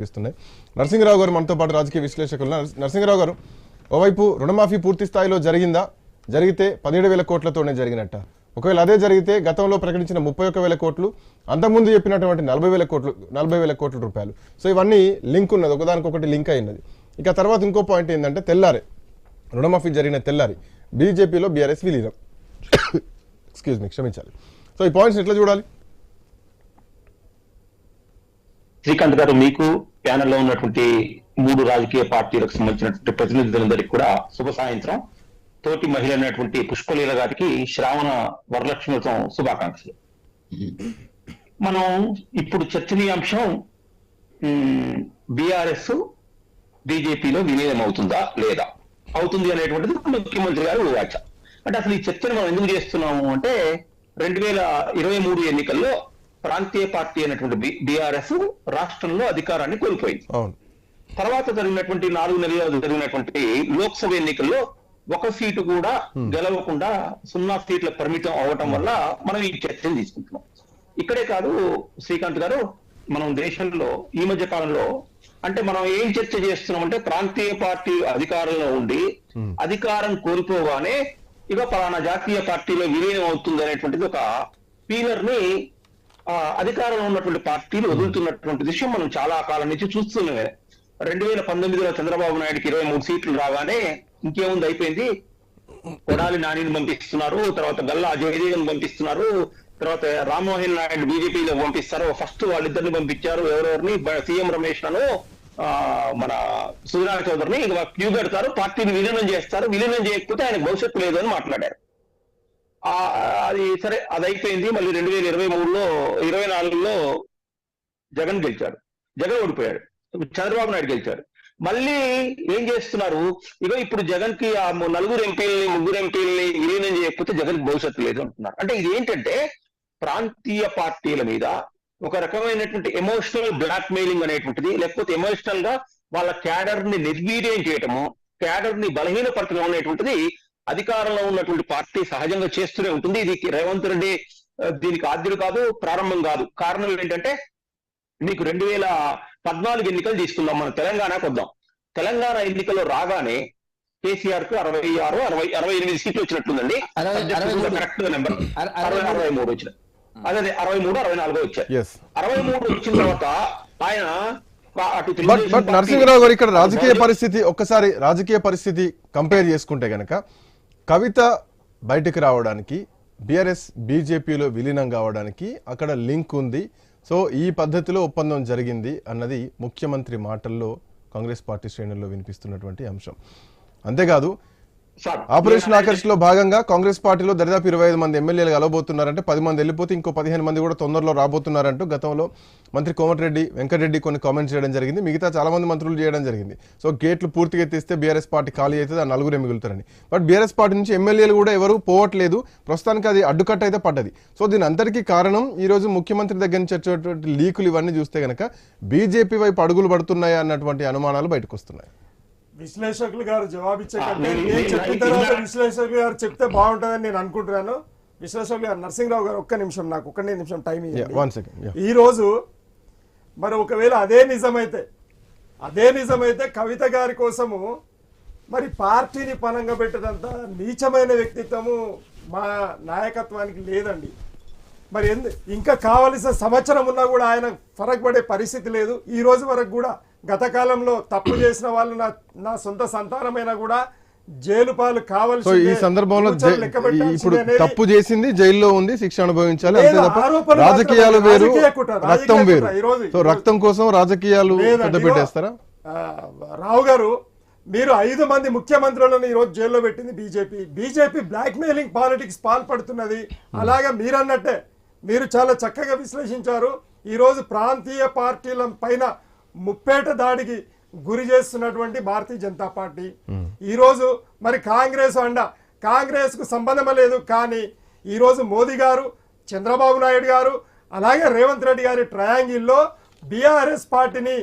ఇస్తున్నాయి. నరసింహరావు గారు మనతో పాటు రాజకీయ విశ్లేషకులు. నరసింహరావు గారు, ఓవైపు రుణమాఫీ పూర్తి స్థాయిలో జరిగిందా? జరిగితే 17,000 కోట్లతోనే జరిగినట్ట? ఒకవేళ అదే జరిగితే గతంలో ప్రకటించిన 31,000 కోట్లు, అంతకుముందు చెప్పినటువంటి 40,000 కోట్ల రూపాయలు. సో ఇవన్నీ లింక్ ఉన్నది, ఒకదానికొకటి లింక్ అయినది. ఇక తర్వాత ఇంకో పాయింట్ ఏంటంటే, తెల్లారే రుణమాఫీ జరిగిన తెల్లారి బీజేపీలో బీఆర్ఎస్ విలీనం. క్షమించాలి. సో ఈ పాయింట్స్ ఎట్లా చూడాలి? శ్రీకాంత్ గారు, మీకు ప్యానెల్లో ఉన్నటువంటి 3 రాజకీయ పార్టీలకు సంబంధించినటువంటి ప్రతినిధులందరికీ కూడా శుభ సాయంత్రం. తోటి మహిళ అయినటువంటి పుష్పలీల గారికి శ్రావణ వరలక్ష్మి వ్రతం శుభాకాంక్షలు. మనం ఇప్పుడు చర్చనీయాంశం బీఆర్ఎస్ బీజేపీలో విలీనం అవుతుందా లేదా, అవుతుంది అనేటువంటిది ముఖ్యమంత్రి గారు వ్యాఖ్య. అంటే అసలు ఈ చర్చను మనం ఎందుకు చేస్తున్నాము అంటే, 2023 ఎన్నికల్లో ప్రాంతీయ పార్టీ అయినటువంటి బీఆర్ఎస్ రాష్ట్రంలో అధికారాన్ని కోల్పోయింది. తర్వాత జరిగినటువంటి 4 నెలల్లో జరిగినటువంటి లోక్సభ ఎన్నికల్లో 1 సీటు కూడా గెలవకుండా 0 సీట్ల పరిమితం అవటం వల్ల మనం ఈ చర్చను తీసుకుంటున్నాం. ఇక్కడే కాదు శ్రీకాంత్ గారు, మనం దేశంలో ఈ మధ్య కాలంలో అంటే మనం ఏం చర్చ చేస్తున్నాం అంటే, ప్రాంతీయ పార్టీ అధికారంలో ఉండి అధికారం కోల్పోగానే ఇక పలానా జాతీయ పార్టీలో విలీనం అవుతుంది అనేటువంటిది ఒక పీలర్ ని అధికారంలో ఉన్నటువంటి పార్టీలు వదులుతున్నటువంటి విషయం మనం చాలా కాలం నుంచి చూస్తున్నామే. 2019లో చంద్రబాబు నాయుడుకి 23 సీట్లు రాగానే ఇంకేముంది, అయిపోయింది. కొడాలి నానిని పంపిస్తున్నారు, తర్వాత గల్లా జయదేవన్ పంపిస్తున్నారు, తర్వాత రామ్మోహన్ నాయుడు బీజేపీలో పంపిస్తారు. ఫస్ట్ వాళ్ళిద్దరిని పంపించారు, ఎవరెవరిని, సీఎం రమేష్ ను మన సుజనా చౌదరిని ఇక క్యూ పెడతారు, పార్టీని విలీనం చేస్తారు, విలీనం చేయకపోతే ఆయన భవిష్యత్తు లేదు అని మాట్లాడారు. అది సరే, అది అయిపోయింది. మళ్ళీ 2024లో జగన్ గెలిచాడు, జగన్ ఓడిపోయాడు, చంద్రబాబు నాయుడు గెలిచాడు. మళ్ళీ ఏం చేస్తున్నారు, ఇక ఇప్పుడు జగన్ కి ఆ 4 ఎంపీలని 3 ఎంపీలని విలీనం చేయకపోతే జగన్ భవిష్యత్తు లేదు అంటున్నారు. అంటే ఇది ఏంటంటే, ప్రాంతీయ పార్టీల మీద ఒక రకమైనటువంటి ఎమోషనల్ బ్లాక్ మెయిలింగ్ అనేటువంటిది, లేకపోతే ఎమోషనల్ గా వాళ్ళ క్యాడర్ ని నిర్వీర్యం చేయటము, క్యాడర్ ని బలహీనపరచడం అనేటువంటిది అధికారంలో ఉన్నటువంటి పార్టీ సహజంగా చేస్తూనే ఉంటుంది. ఇది రేవంత్ రెడ్డి దీనికి ఆద్యుడు కాదు, ప్రారంభం కాదు. కారణం ఏంటంటే, మీకు 2014 ఎన్నికలు తీసుకుందాం, మనం తెలంగాణకు వద్దాం. తెలంగాణ ఎన్నికల్లో రాగానే కేసీఆర్ కు 68 సీట్లు వచ్చినట్లుందండి, కరెక్ట్ నెంబర్ 63 వచ్చినాయి. అదే 63, 64 వచ్చాయి. 63 వచ్చిన తర్వాత ఆయన నరసింహరావు గారు, ఇక్కడ రాజకీయ పరిస్థితి కంపేర్ చేసుకుంటే గనక, కవిత బయటకు రావడానికి, బీఆర్ఎస్ బీజేపీలో విలీనం కావడానికి అక్కడ లింక్ ఉంది. సో ఈ పద్ధతిలో ఒప్పందం జరిగింది అన్నది ముఖ్యమంత్రి మాటల్లో కాంగ్రెస్ పార్టీ శ్రేణుల్లో వినిపిస్తున్నటువంటి అంశం. అంతేకాదు, ఆపరేషన్ ఆకర్ష్ లో భాగంగా కాంగ్రెస్ పార్టీలో దరిదాపు 25 మంది ఎమ్మెల్యేలు కలవబోతున్నారంటే, 10 మంది వెళ్ళిపోతే ఇంకో 15 మంది కూడా తొందరలో రాబోతున్నారంటూ గతంలో మంత్రి కోమటిరెడ్డి వెంకటరెడ్డి కొన్ని కామెంట్స్ చేయడం జరిగింది. మిగతా చాలా మంది మంత్రులు చేయడం జరిగింది. సో గేట్లు పూర్తిగా ఎత్తిస్తే బీఆర్ఎస్ పార్టీ ఖాళీ అవుతుంది, ఆ 4 మిగులుతారని. బట్ బీఆర్ఎస్ పార్టీ నుంచి ఎమ్మెల్యేలు కూడా ఎవరు పోవట్లేదు, ప్రస్తుతానికి అది అడ్డుకట్ట అయితే పడ్డది. సో దీని అందరికీ కారణం ఈ రోజు ముఖ్యమంత్రి దగ్గర నుంచి వచ్చేటువంటి లీకులు ఇవన్నీ చూస్తే గనక బీజేపీ వైపు అడుగులు పడుతున్నాయా అన్నటువంటి అనుమానాలు బయటకు వస్తున్నాయి. విశ్లేషకులు గారు జవాబిచ్చే కంటే నేను చెప్పిన తర్వాత విశ్లేషకులు గారు చెప్తే బాగుంటుందని నేను అనుకుంటున్నాను. విశ్లేషకులు గారు, నరసింహరావు గారు, ఒక్క నిమిషం, నాకు 1 నిమిషం టైం ఇవ్వండి. ఈ రోజు మరి ఒకవేళ అదే నిజమైతే కవిత గారి కోసము మరి పార్టీని పనంగా పెట్టదంత నీచమైన వ్యక్తిత్వము మా నాయకత్వానికి లేదండి. మరి ఇంకా కావలసిన సంవత్సరం ఉన్నా కూడా ఆయన ఫరక్ పడే పరిస్థితి లేదు. ఈ రోజు వరకు కూడా గత కాలంలో తప్పు చేసిన వాళ్ళు నా సొంత సంతానమైనా కూడా జైలు పాలు కావాల్సి. ఈ సందర్భంలో ఇప్పుడు తప్పు చేసింది, జైల్లో ఉంది, శిక్ష అనుభవించాలి, అంతే తప్ప రాజకీయాలు వేరు, రక్తం వేరు. సో రక్తం కోసం రాజకీయాలు పెట్టేస్తారా? రావు గారు, మీరు 5 మంది ముఖ్యమంత్రులను ఈ రోజు జైల్లో పెట్టింది బీజేపీ బ్లాక్ మెయిలింగ్ పాలిటిక్స్ పాల్పడుతున్నది. అలాగే మీరన్నట్టే మీరు చాలా చక్కగా విశ్లేషించారు. ఈరోజు ప్రాంతీయ పార్టీల పైన ముప్పేట దాడికి గురి చేస్తున్నటువంటి భారతీయ జనతా పార్టీ ఈరోజు మరి కాంగ్రెస్ కు సంబంధం లేదు. కానీ ఈరోజు మోదీ గారు, చంద్రబాబు నాయుడు గారు, అలాగే రేవంత్ రెడ్డి గారి ట్రయాంగిల్లో బీఆర్ఎస్ పార్టీని